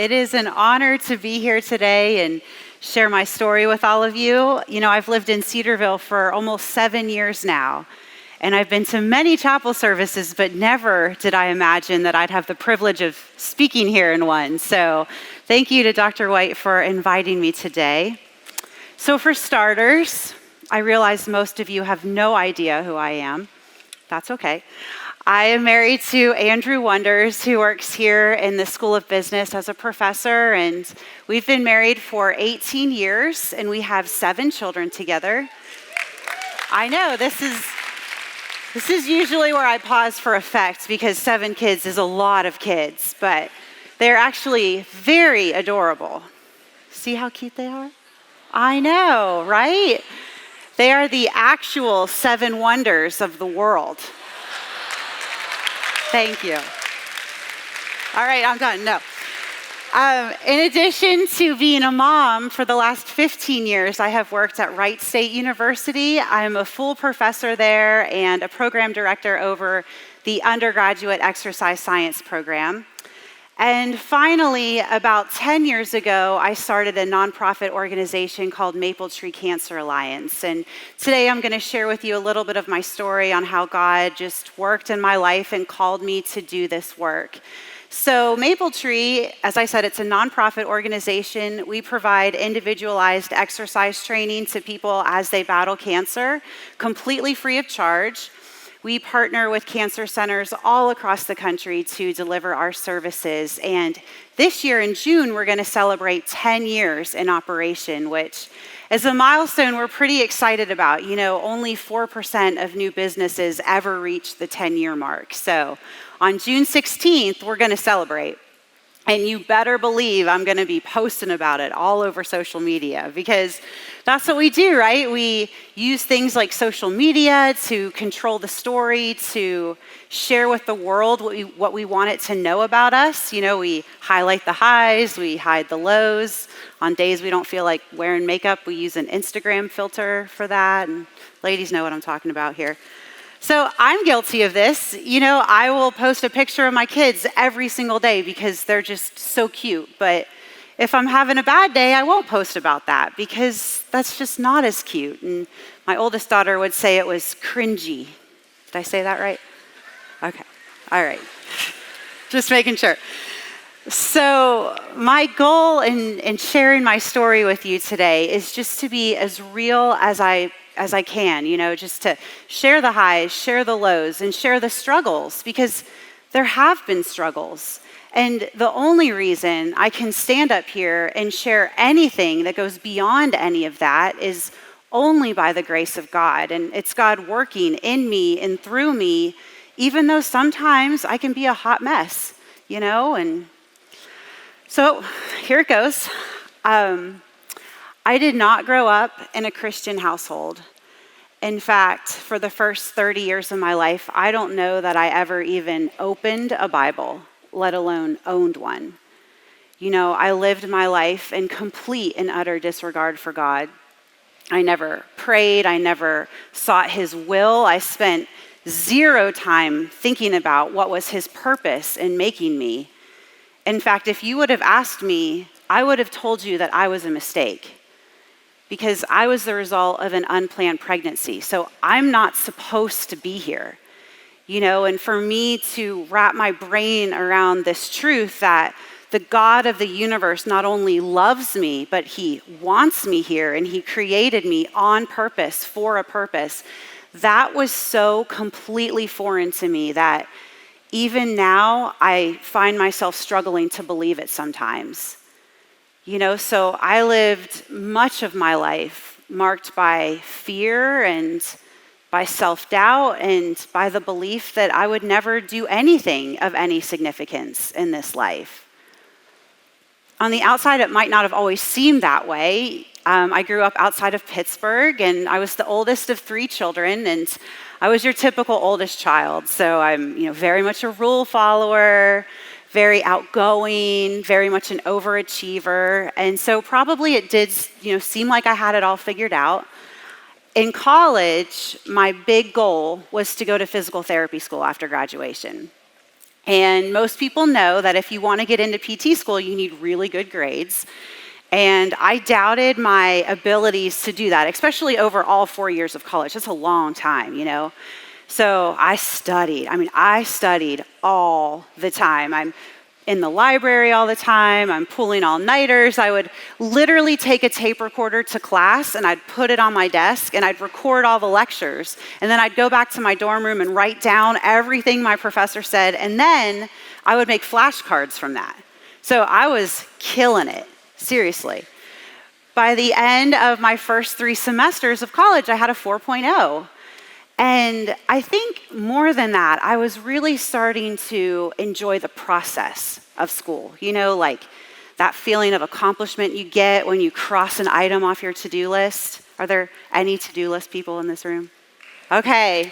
It is an honor to be here today and share my story with all of you. You know, I've lived in Cedarville for almost 7 years now, and I've been to many chapel services, but never did I imagine that I'd have the privilege of speaking here in one. So thank you to Dr. White for inviting me today. So for starters, I realize most of you have no idea who I am. That's okay. I am married to Andrew Wonders, who works here in the School of Business as a professor, and we've been married for 18 years, and we have 7 children together. I know, this is usually where I pause for effect, because 7 kids is a lot of kids, but they're actually very adorable. See how cute they are? I know, right? They are the actual 7 wonders of the world. Thank you. All right, I'm done. No. In addition to being a mom for the last 15 years, I have worked at Wright State University. I'm a full professor there and a program director over the undergraduate exercise science program. And finally, about 10 years ago, I started a nonprofit organization called Maple Tree Cancer Alliance. And today I'm going to share with you a little bit of my story on how God just worked in my life and called me to do this work. So Maple Tree, as I said, it's a nonprofit organization. We provide individualized exercise training to people as they battle cancer, completely free of charge. We partner with cancer centers all across the country to deliver our services. And this year in June, we're going to celebrate 10 years in operation, which is a milestone we're pretty excited about. You know, only 4% of new businesses ever reach the 10-year mark. So on June 16th, we're going to celebrate. And you better believe I'm going to be posting about it all over social media, because that's what we do, right? We use things like social media to control the story, to share with the world what we want it to know about us. You know, we highlight the highs, we hide the lows. On days we don't feel like wearing makeup, we use an Instagram filter for that. And ladies know what I'm talking about here. So I'm guilty of this. You know, I will post a picture of my kids every single day because they're just so cute. But if I'm having a bad day, I won't post about that because that's just not as cute. And my oldest daughter would say it was cringy. Did I say that right? Okay. All right. Just making sure. So my goal in sharing my story with you today is just to be as real as I can, you know, just to share the highs, share the lows, and share the struggles, because there have been struggles. And the only reason I can stand up here and share anything that goes beyond any of that is only by the grace of God. And it's God working in me and through me, even though sometimes I can be a hot mess, you know? And so here it goes. I did not grow up in a Christian household. In fact, for the first 30 years of my life, I don't know that I ever even opened a Bible, let alone owned one. You know, I lived my life in complete and utter disregard for God. I never prayed. I never sought His will. I spent 0 time thinking about what was His purpose in making me. In fact, if you would have asked me, I would have told you that I was a mistake, because I was the result of an unplanned pregnancy. So I'm not supposed to be here, you know, and for me to wrap my brain around this truth that the God of the universe not only loves me, but He wants me here, and He created me on purpose, for a purpose, that was so completely foreign to me that even now I find myself struggling to believe it sometimes. You know, so I lived much of my life marked by fear and by self-doubt and by the belief that I would never do anything of any significance in this life. On the outside, it might not have always seemed that way. I grew up outside of Pittsburgh, and I was the oldest of 3 children, and I was your typical oldest child. So I'm, you know, very much a rule follower, very outgoing, very much an overachiever. And so probably it did, you know, seem like I had it all figured out. In college, my big goal was to go to physical therapy school after graduation. And most people know that if you want to get into PT school, you need really good grades. And I doubted my abilities to do that, especially over all 4 years of college. That's a long time, you know? So I studied. I studied all the time. I'm in the library all the time. I'm pulling all-nighters. I would literally take a tape recorder to class and I'd put it on my desk and I'd record all the lectures. And then I'd go back to my dorm room and write down everything my professor said. And then I would make flashcards from that. So I was killing it, seriously. By the end of my first 3 semesters of college, I had a 4.0. And I think more than that, I was really starting to enjoy the process of school. You know, like that feeling of accomplishment you get when you cross an item off your to-do list. Are there any to-do list people in this room? Okay,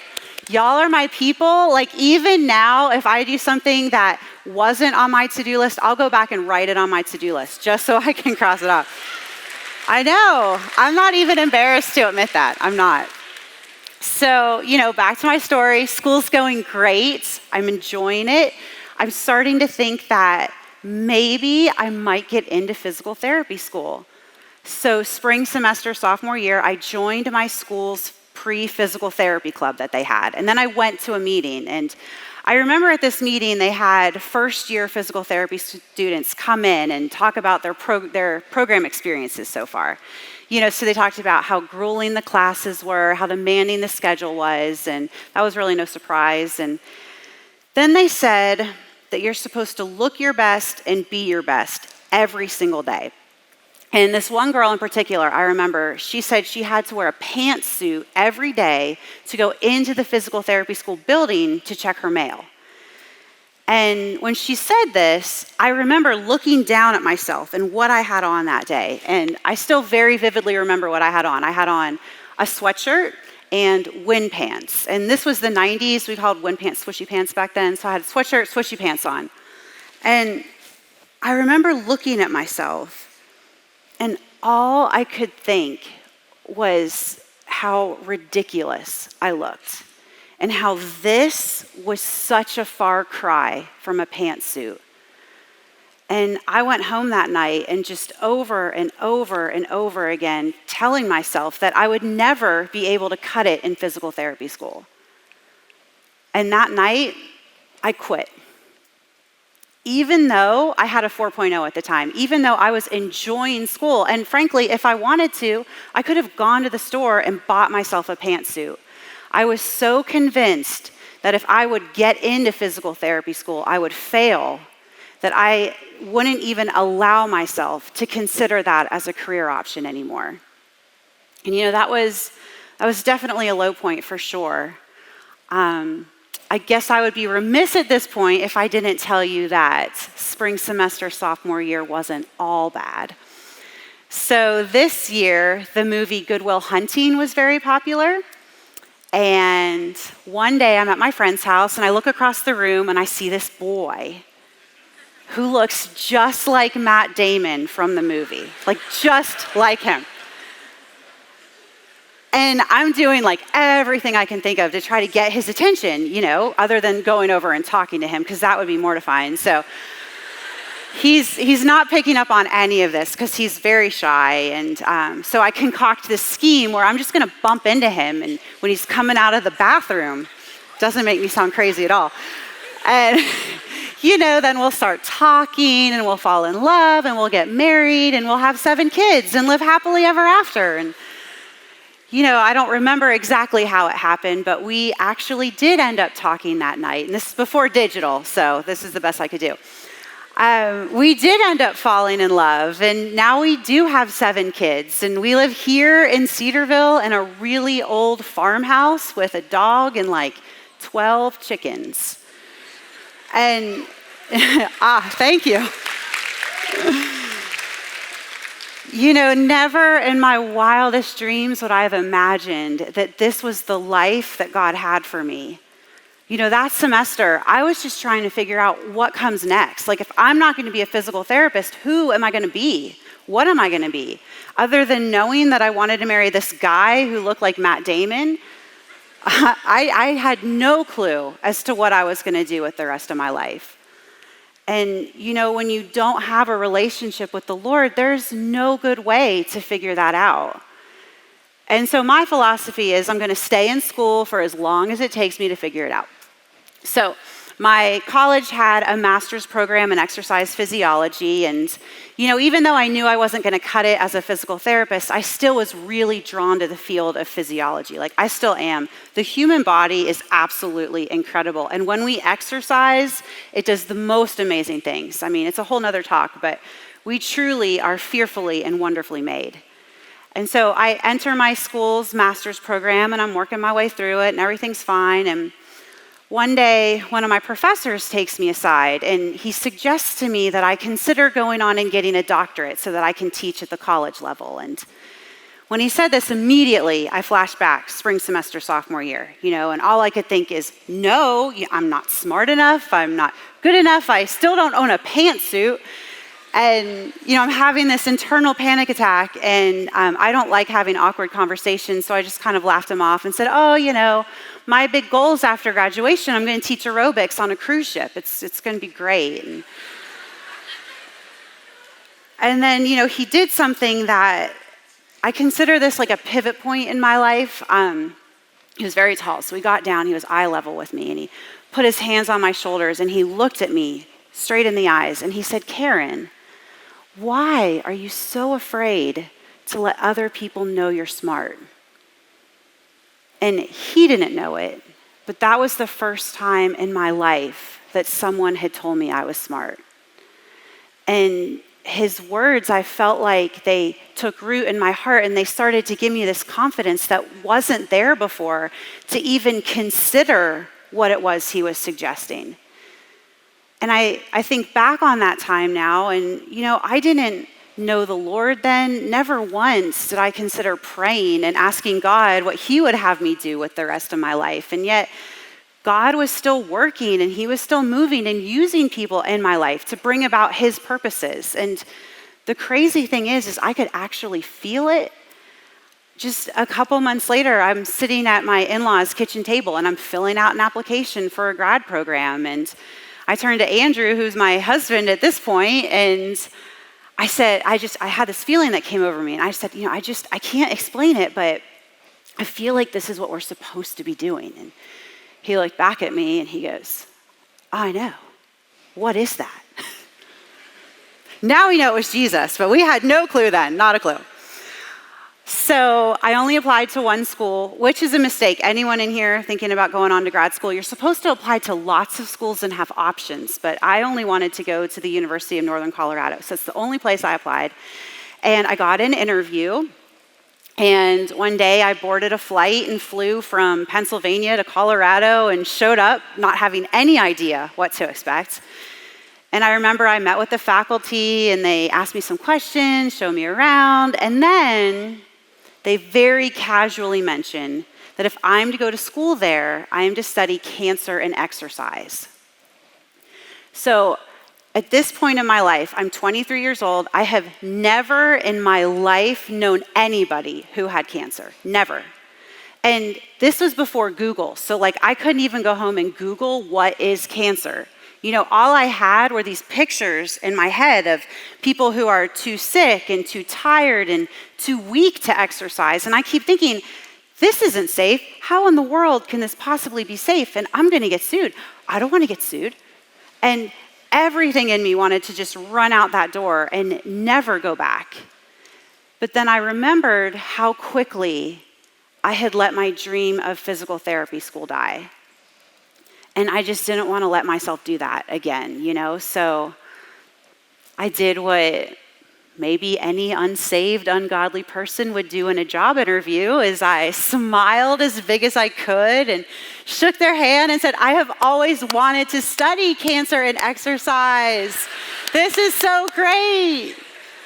y'all are my people. Like even now, if I do something that wasn't on my to-do list, I'll go back and write it on my to-do list just so I can cross it off. I know, I'm not even embarrassed to admit that, I'm not. So, you know, back to my story, school's going great. I'm enjoying it. I'm starting to think that maybe I might get into physical therapy school. So spring semester, sophomore year, I joined my school's pre-physical therapy club that they had. And then I went to a meeting. And I remember at this meeting, they had first-year physical therapy students come in and talk about their program experiences so far. You know, so they talked about how grueling the classes were, how demanding the schedule was, and that was really no surprise. And then they said that you're supposed to look your best and be your best every single day. And this one girl in particular, I remember, she said she had to wear a pantsuit every day to go into the physical therapy school building to check her mail. And when she said this, I remember looking down at myself and what I had on that day. And I still very vividly remember what I had on. I had on a sweatshirt and wind pants. And this was the 90s. We called wind pants swishy pants back then. So I had sweatshirt, swishy pants on. And I remember looking at myself, and all I could think was how ridiculous I looked. And how this was such a far cry from a pantsuit. And I went home that night and just over and over and over again telling myself that I would never be able to cut it in physical therapy school. And that night, I quit. Even though I had a 4.0 at the time, even though I was enjoying school, and frankly, if I wanted to, I could have gone to the store and bought myself a pantsuit. I was so convinced that if I would get into physical therapy school, I would fail, that I wouldn't even allow myself to consider that as a career option anymore. And you know, that was definitely a low point for sure. I guess I would be remiss at this point if I didn't tell you that spring semester, sophomore year wasn't all bad. So this year, the movie Good Will Hunting was very popular. And one day I'm at my friend's house and I look across the room and I see this boy who looks just like Matt Damon from the movie, like just like him. And I'm doing like everything I can think of to try to get his attention, you know, other than going over and talking to him, because that would be mortifying. So he's not picking up on any of this because he's very shy. And so I concoct this scheme where I'm just going to bump into him. And when he's coming out of the bathroom, doesn't make me sound crazy at all. And, you know, then we'll start talking and we'll fall in love and we'll get married and we'll have 7 kids and live happily ever after. And, you know, I don't remember exactly how it happened, but we actually did end up talking that night. And this is before digital, so this is the best I could do. We did end up falling in love, and now we do have 7 kids, and we live here in Cedarville in a really old farmhouse with a dog and like 12 chickens. And, thank you. You know, never in my wildest dreams would I have imagined that this was the life that God had for me. You know, that semester, I was just trying to figure out what comes next. Like, if I'm not going to be a physical therapist, who am I going to be? What am I going to be? Other than knowing that I wanted to marry this guy who looked like Matt Damon, I had no clue as to what I was going to do with the rest of my life. And, when you don't have a relationship with the Lord, there's no good way to figure that out. And so my philosophy is I'm going to stay in school for as long as it takes me to figure it out. So my college had a master's program in exercise physiology. And, even though I knew I wasn't going to cut it as a physical therapist, I still was really drawn to the field of physiology. Like, I still am. The human body is absolutely incredible. And when we exercise, it does the most amazing things. I mean, it's a whole nother talk, but we truly are fearfully and wonderfully made. And so I enter my school's master's program, and I'm working my way through it, and everything's fine. And one day, one of my professors takes me aside, and he suggests to me that I consider going on and getting a doctorate so that I can teach at the college level. And when he said this, immediately I flashed back spring semester sophomore year, and all I could think is, no, I'm not smart enough, I'm not good enough, I still don't own a pantsuit. And, I'm having this internal panic attack, and I don't like having awkward conversations, so I just kind of laughed him off and said, my big goals after graduation, I'm going to teach aerobics on a cruise ship. It's going to be great. And then, he did something that I consider this like a pivot point in my life. He was very tall, so we got down, he was eye level with me, and he put his hands on my shoulders, and he looked at me straight in the eyes, and he said, Karen, why are you so afraid to let other people know you're smart? And he didn't know it, but that was the first time in my life that someone had told me I was smart. And his words, I felt like they took root in my heart, and they started to give me this confidence that wasn't there before to even consider what it was he was suggesting. And I think back on that time now, and I didn't know the Lord then. Never once did I consider praying and asking God what he would have me do with the rest of my life. And yet God was still working, and he was still moving and using people in my life to bring about his purposes. And the crazy thing is I could actually feel it. Just a couple months later, I'm sitting at my in-laws' kitchen table, and I'm filling out an application for a grad program. And I turned to Andrew, who's my husband at this point, and I said, I had this feeling that came over me. And I said, I can't explain it, but I feel like this is what we're supposed to be doing. And he looked back at me and he goes, I know. What is that? Now we know it was Jesus, but we had no clue then, not a clue. So I only applied to one school, which is a mistake. Anyone in here thinking about going on to grad school, you're supposed to apply to lots of schools and have options, but I only wanted to go to the University of Northern Colorado. So it's the only place I applied. And I got an interview. And one day I boarded a flight and flew from Pennsylvania to Colorado and showed up not having any idea what to expect. And I remember I met with the faculty, and they asked me some questions, showed me around, and then they very casually mention that if I'm to go to school there, I am to study cancer and exercise. So at this point in my life, I'm 23 years old. I have never in my life known anybody who had cancer, never. And this was before Google. So I couldn't even go home and Google what is cancer. All I had were these pictures in my head of people who are too sick and too tired and too weak to exercise. And I keep thinking, this isn't safe. How in the world can this possibly be safe? And I'm going to get sued. I don't want to get sued. And everything in me wanted to just run out that door and never go back. But then I remembered how quickly I had let my dream of physical therapy school die. And I just didn't want to let myself do that again, So I did what maybe any unsaved, ungodly person would do in a job interview, is I smiled as big as I could and shook their hand and said, I have always wanted to study cancer and exercise. This is so great.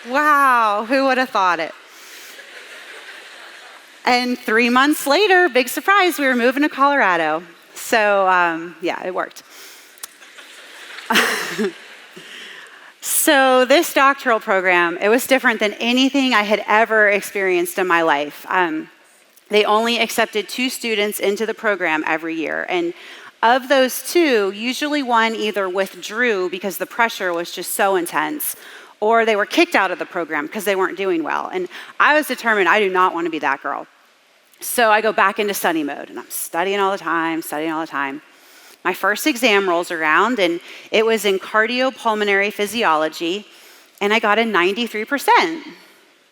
Wow, who would have thought it? And 3 months later, big surprise, we were moving to Colorado. So, it worked. So this doctoral program, it was different than anything I had ever experienced in my life. They only accepted 2 students into the program every year. And of those 2, usually one either withdrew because the pressure was just so intense, or they were kicked out of the program because they weren't doing well. And I was determined I do not want to be that girl. So I go back into study mode, and I'm studying all the time. My first exam rolls around, and it was in cardiopulmonary physiology, and I got a 93%,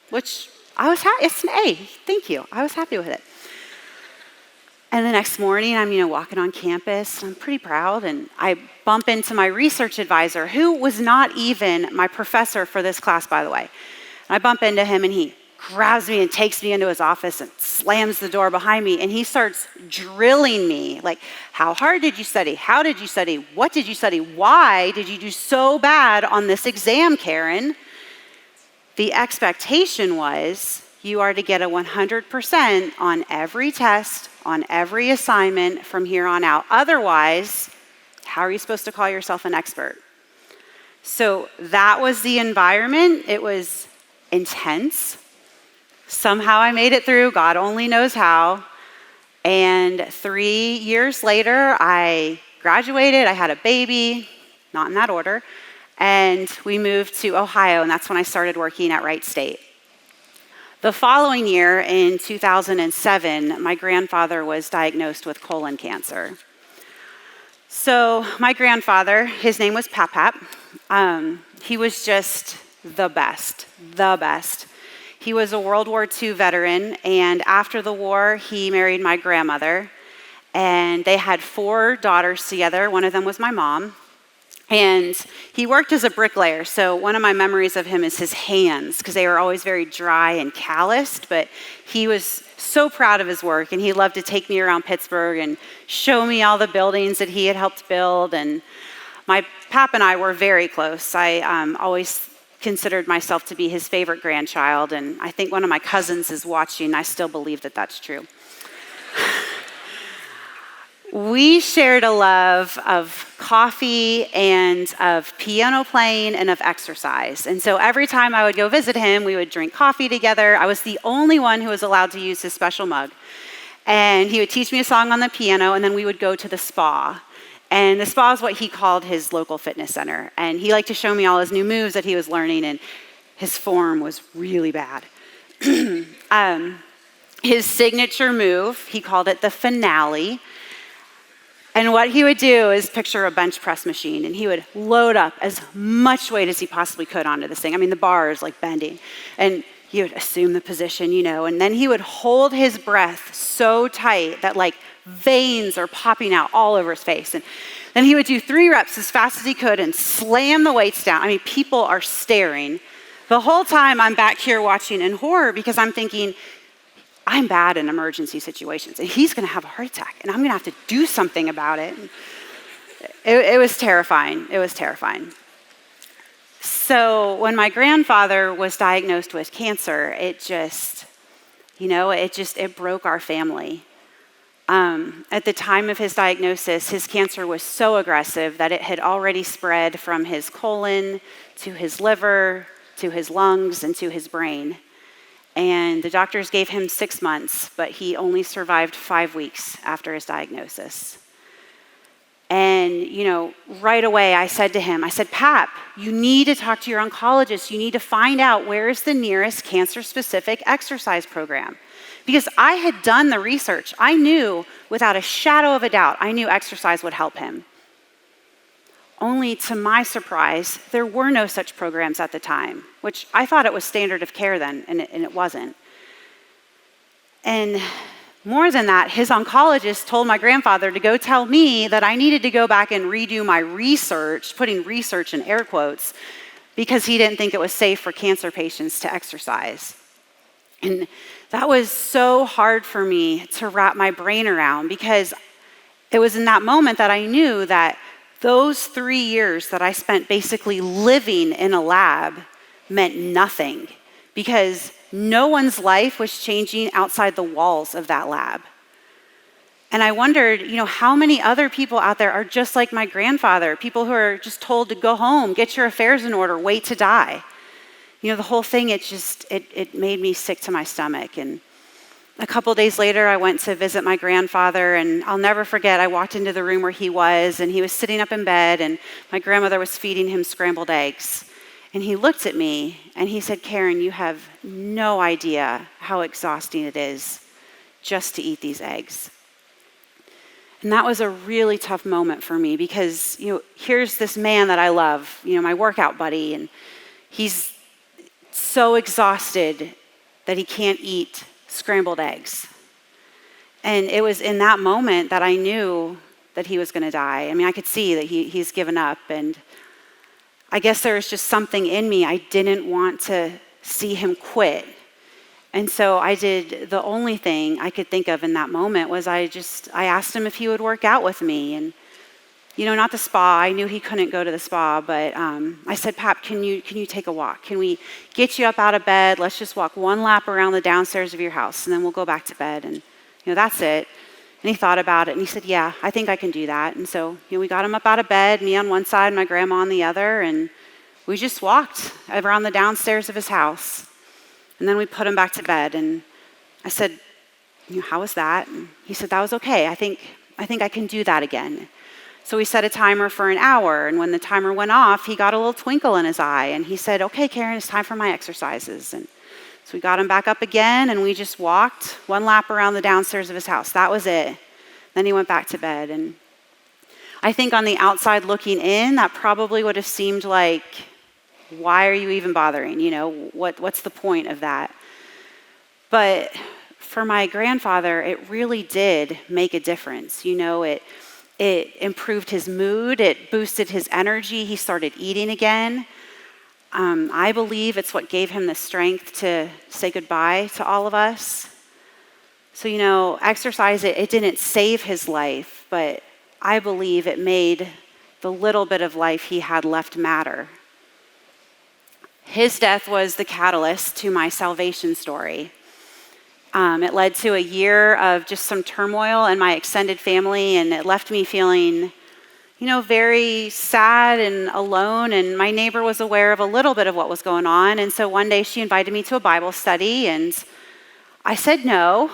which I was happy. It's an A, thank you. I was happy with it. And the next morning, I'm walking on campus, and I'm pretty proud, and I bump into my research advisor, who was not even my professor for this class, by the way. And I bump into him, and he grabs me and takes me into his office and slams the door behind me, and he starts drilling me, like, how hard did you study? How did you study? What did you study? Why did you do so bad on this exam, Karen? The expectation was you are to get a 100% on every test, on every assignment from here on out. Otherwise, how are you supposed to call yourself an expert? So that was the environment. It was intense. Somehow I made it through. God only knows how. And 3 years later, I graduated. I had a baby, not in that order. And we moved to Ohio, and that's when I started working at Wright State. The following year, in 2007, my grandfather was diagnosed with colon cancer. So my grandfather, his name was Pap. He was just the best. He was a World War II veteran, and after the war, he married my grandmother, and they had 4 daughters together. One of them was my mom. And he worked as a bricklayer, so one of my memories of him is his hands, because they were always very dry and calloused, but he was so proud of his work, and he loved to take me around Pittsburgh and show me all the buildings that he had helped build, and my pap and I were very close. I always considered myself to be his favorite grandchild, and I think one of my cousins is watching. I still believe that that's true. We shared a love of coffee and of piano playing and of exercise. And so every time I would go visit him, we would drink coffee together. I was the only one who was allowed to use his special mug. And he would teach me a song on the piano, and then we would go to the spa. And the spa is what he called his local fitness center. And he liked to show me all his new moves that he was learning, and his form was really bad. His signature move, he called it the finale. And what he would do is picture a bench press machine, and he would load up as much weight as he possibly could onto this thing. The bar is like bending. And he would assume the position, and then he would hold his breath so tight that like veins are popping out all over his face. And then he would do 3 reps as fast as he could and slam the weights down. People are staring. The whole time I'm back here watching in horror because I'm thinking, I'm bad in emergency situations, and he's going to have a heart attack, and I'm going to have to do something about it. It was terrifying. It was terrifying. So when my grandfather was diagnosed with cancer, it broke our family. At the time of his diagnosis, his cancer was so aggressive that it had already spread from his colon to his liver, to his lungs, and to his brain. And the doctors gave him 6 months, but he only survived 5 weeks after his diagnosis. And, right away I said to him, Pap, you need to talk to your oncologist. You need to find out where is the nearest cancer-specific exercise program. Because I had done the research. I knew, without a shadow of a doubt, I knew exercise would help him. Only to my surprise, there were no such programs at the time, which I thought it was standard of care then, and it wasn't. And more than that, his oncologist told my grandfather to go tell me that I needed to go back and redo my research, putting research in air quotes, because he didn't think it was safe for cancer patients to exercise. And that was so hard for me to wrap my brain around, because it was in that moment that I knew that those 3 years that I spent basically living in a lab meant nothing, because no one's life was changing outside the walls of that lab. And I wondered, how many other people out there are just like my grandfather, people who are just told to go home, get your affairs in order, wait to die. The whole thing, it made me sick to my stomach. And a couple days later, I went to visit my grandfather, and I'll never forget, I walked into the room where he was, and he was sitting up in bed, and my grandmother was feeding him scrambled eggs. And he looked at me, and he said, Karen, you have no idea how exhausting it is just to eat these eggs. And that was a really tough moment for me because, here's this man that I love, my workout buddy, and he's so exhausted that he can't eat scrambled eggs. And it was in that moment that I knew that he was going to die. I mean, I could see that he's given up, and I guess there was just something in me. I didn't want to see him quit. And so I did the only thing I could think of in that moment was I asked him if he would work out with me. And, not the spa. I knew he couldn't go to the spa, but I said, Pap, can you take a walk? Can we get you up out of bed? Let's just walk one lap around the downstairs of your house, and then we'll go back to bed. And, that's it. And he thought about it, and he said, yeah, I think I can do that. And so, we got him up out of bed, me on one side, my grandma on the other, and we just walked around the downstairs of his house. And then we put him back to bed, and I said, how was that? And he said, that was okay. I think I can do that again. So we set a timer for an hour, and when the timer went off, he got a little twinkle in his eye, and he said, okay, Karen, it's time for my exercises. And so we got him back up again, and we just walked one lap around the downstairs of his house. That was it. Then he went back to bed. And I think on the outside looking in, that probably would have seemed like, why are you even bothering? What's the point of that? But for my grandfather, it really did make a difference. It improved his mood. It boosted his energy. He started eating again. I believe it's what gave him the strength to say goodbye to all of us. So, exercise, it didn't save his life, but I believe it made the little bit of life he had left matter. His death was the catalyst to my salvation story. It led to a year of just some turmoil in my extended family, and it left me feeling, very sad and alone. And my neighbor was aware of a little bit of what was going on. And so one day she invited me to a Bible study, and I said no.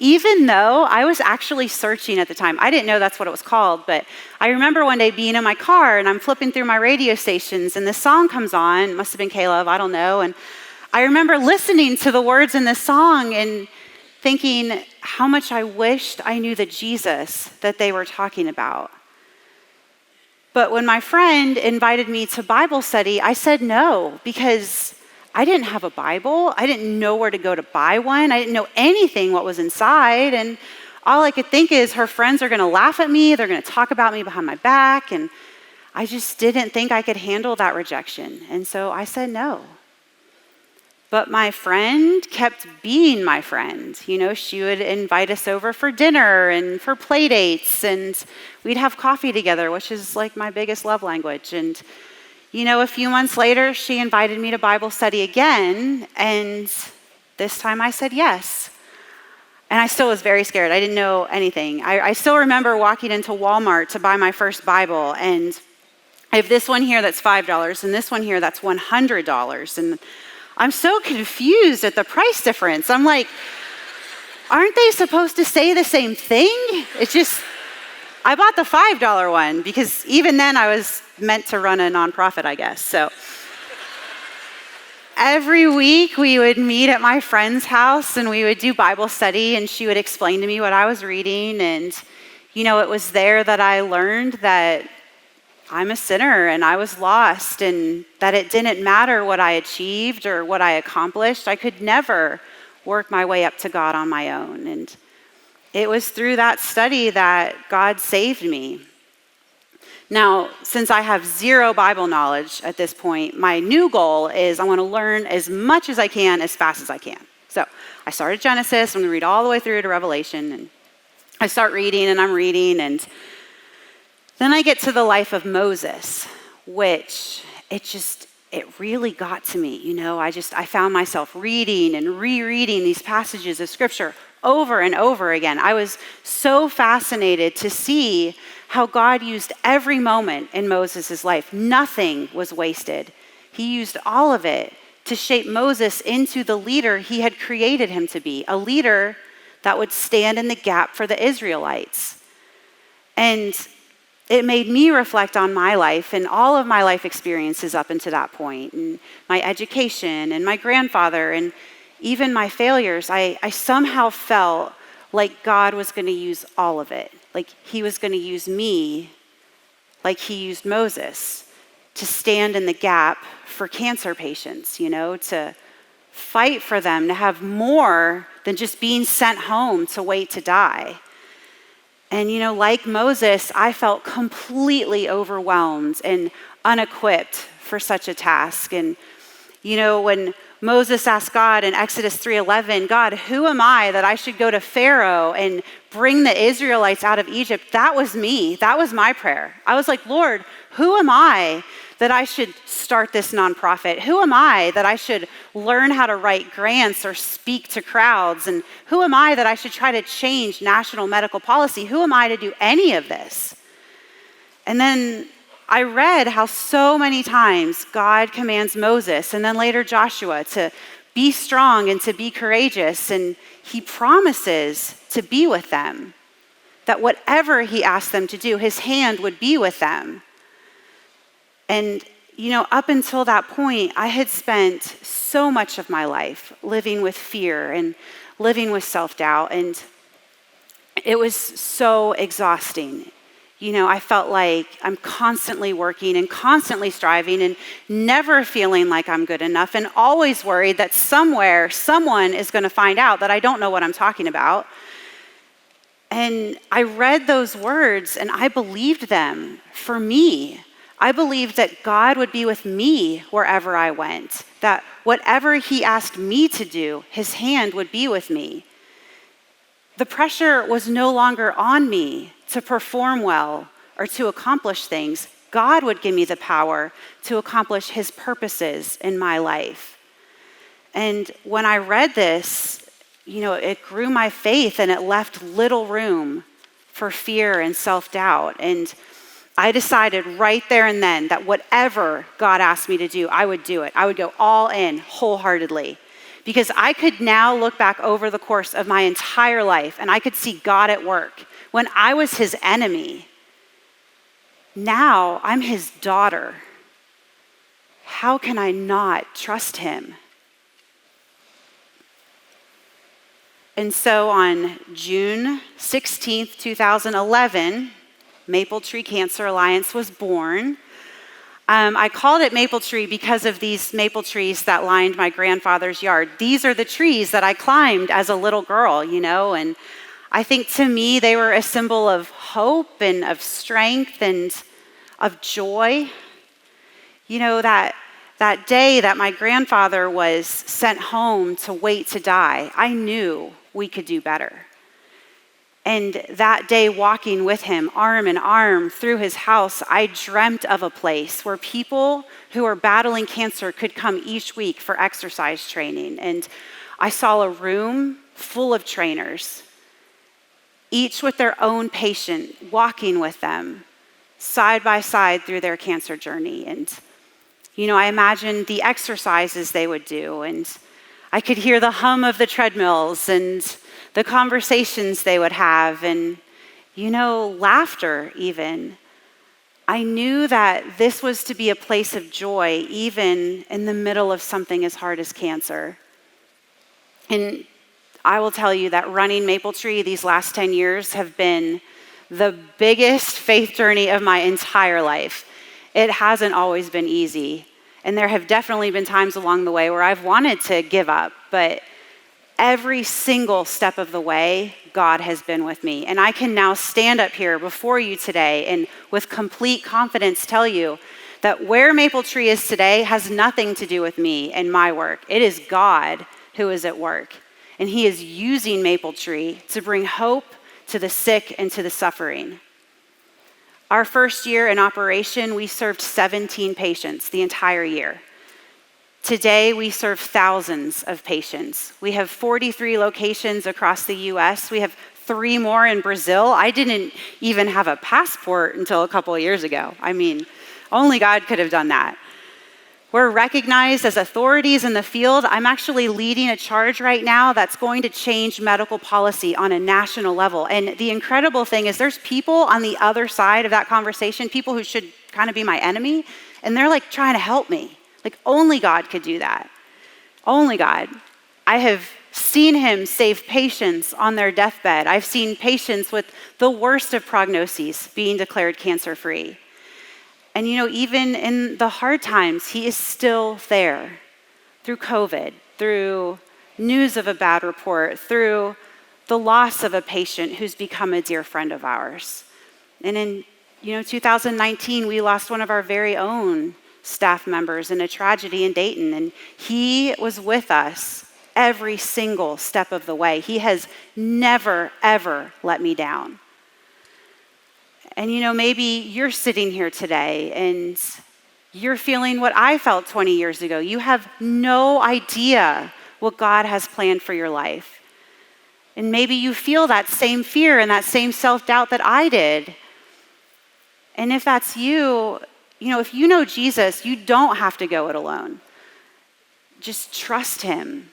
Even though I was actually searching at the time. I didn't know that's what it was called, but I remember one day being in my car and I'm flipping through my radio stations and this song comes on. It must have been Caleb, I don't know. And I remember listening to the words in this song and thinking how much I wished I knew the Jesus that they were talking about. But when my friend invited me to Bible study, I said no because I didn't have a Bible. I didn't know where to go to buy one. I didn't know anything what was inside. And all I could think is her friends are going to laugh at me. They're going to talk about me behind my back. And I just didn't think I could handle that rejection. And so I said no. But my friend kept being my friend. She would invite us over for dinner and for play dates. And we'd have coffee together, which is like my biggest love language. And a few months later, she invited me to Bible study again, and this time I said yes. And I still was very scared. I didn't know anything. I still remember walking into Walmart to buy my first Bible, and I have this one here that's $5, and this one here that's $100. And I'm so confused at the price difference. I'm like, aren't they supposed to say the same thing? It's just, I bought the $5 one because even then I was meant to run a nonprofit, I guess. So every week we would meet at my friend's house and we would do Bible study, and she would explain to me what I was reading. And, it was there that I learned that I'm a sinner and I was lost, and that it didn't matter what I achieved or what I accomplished. I could never work my way up to God on my own. And it was through that study that God saved me. Now, since I have zero Bible knowledge at this point, my new goal is I want to learn as much as I can as fast as I can. So I started Genesis. I'm going to read all the way through to Revelation. And I start reading and I'm reading. And then I get to the life of Moses, which it really got to me. I found myself reading and rereading these passages of scripture over and over again. I was so fascinated to see how God used every moment in Moses' life. Nothing was wasted. He used all of it to shape Moses into the leader he had created him to be, a leader that would stand in the gap for the Israelites. And it made me reflect on my life and all of my life experiences up until that point, and my education and my grandfather and even my failures. I somehow felt like God was going to use all of it. Like he was going to use me like he used Moses to stand in the gap for cancer patients, to fight for them, to have more than just being sent home to wait to die. And, like Moses, I felt completely overwhelmed and unequipped for such a task. And, when Moses asked God in Exodus 3:11, God, who am I that I should go to Pharaoh and bring the Israelites out of Egypt? That was me. That was my prayer. I was like, Lord, who am I that I should start this nonprofit? Who am I that I should learn how to write grants or speak to crowds? And who am I that I should try to change national medical policy? Who am I to do any of this? And then I read how so many times God commands Moses and then later Joshua to be strong and to be courageous. And he promises to be with them, that whatever he asked them to do, his hand would be with them. And, up until that point, I had spent so much of my life living with fear and living with self-doubt. And it was so exhausting. I felt like I'm constantly working and constantly striving and never feeling like I'm good enough and always worried that somewhere, someone is going to find out that I don't know what I'm talking about. And I read those words and I believed them for me. I believed that God would be with me wherever I went, that whatever he asked me to do, his hand would be with me. The pressure was no longer on me to perform well or to accomplish things. God would give me the power to accomplish his purposes in my life. And when I read this, it grew my faith and it left little room for fear and self-doubt. And I decided right there and then that whatever God asked me to do, I would do it. I would go all in wholeheartedly, because I could now look back over the course of my entire life and I could see God at work when I was his enemy. Now I'm his daughter. How can I not trust him? And so on June 16th, 2011, Maple Tree Cancer Alliance was born. I called it Maple Tree because of these maple trees that lined my grandfather's yard. These are the trees that I climbed as a little girl, and I think to me they were a symbol of hope and of strength and of joy. That day that my grandfather was sent home to wait to die, I knew we could do better. And that day, walking with him, arm in arm through his house, I dreamt of a place where people who are battling cancer could come each week for exercise training. And I saw a room full of trainers, each with their own patient, walking with them side by side through their cancer journey. And, I imagined the exercises they would do, and I could hear the hum of the treadmills and the conversations they would have, and, laughter even. I knew that this was to be a place of joy, even in the middle of something as hard as cancer. And I will tell you that running Maple Tree these last 10 years have been the biggest faith journey of my entire life. It hasn't always been easy. And there have definitely been times along the way where I've wanted to give up, but every single step of the way, God has been with me. And I can now stand up here before you today and with complete confidence tell you that where Maple Tree is today has nothing to do with me and my work. It is God who is at work. And he is using Maple Tree to bring hope to the sick and to the suffering. Our first year in operation, we served 17 patients the entire year. Today, we serve thousands of patients. We have 43 locations across the US. We have 3 more in Brazil. I didn't even have a passport until a couple of years ago. Only God could have done that. We're recognized as authorities in the field. I'm actually leading a charge right now that's going to change medical policy on a national level. And the incredible thing is there's people on the other side of that conversation, people who should kind of be my enemy, and they're like trying to help me. Like only God could do that. Only God. I have seen him save patients on their deathbed. I've seen patients with the worst of prognoses being declared cancer-free. And even in the hard times, he is still there through COVID, through news of a bad report, through the loss of a patient who's become a dear friend of ours. And in 2019, we lost one of our very own staff members in a tragedy in Dayton, and he was with us every single step of the way. He has never, ever let me down. And maybe you're sitting here today and you're feeling what I felt 20 years ago. You have no idea what God has planned for your life. And maybe you feel that same fear and that same self-doubt that I did. And if that's you, if you know Jesus, you don't have to go it alone. Just trust him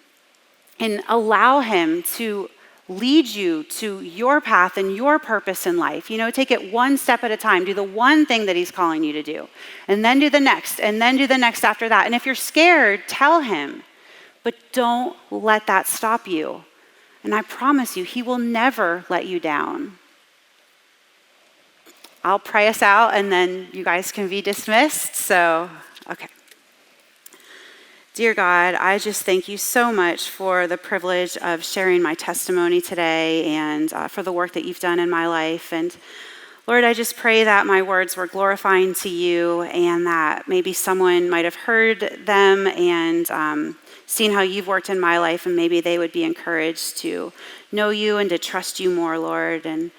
and allow him to lead you to your path and your purpose in life. Take it one step at a time. Do the one thing that he's calling you to do. And then do the next. And then do the next after that. And if you're scared, tell him. But don't let that stop you. And I promise you, he will never let you down. I'll pray us out and then you guys can be dismissed. So, okay. Dear God, I just thank you so much for the privilege of sharing my testimony today and for the work that you've done in my life. And Lord, I just pray that my words were glorifying to you and that maybe someone might have heard them and seen how you've worked in my life, and maybe they would be encouraged to know you and to trust you more, Lord. And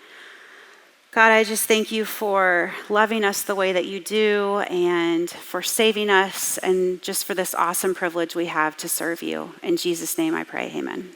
God, I just thank you for loving us the way that you do and for saving us and just for this awesome privilege we have to serve you. In Jesus' name I pray, amen.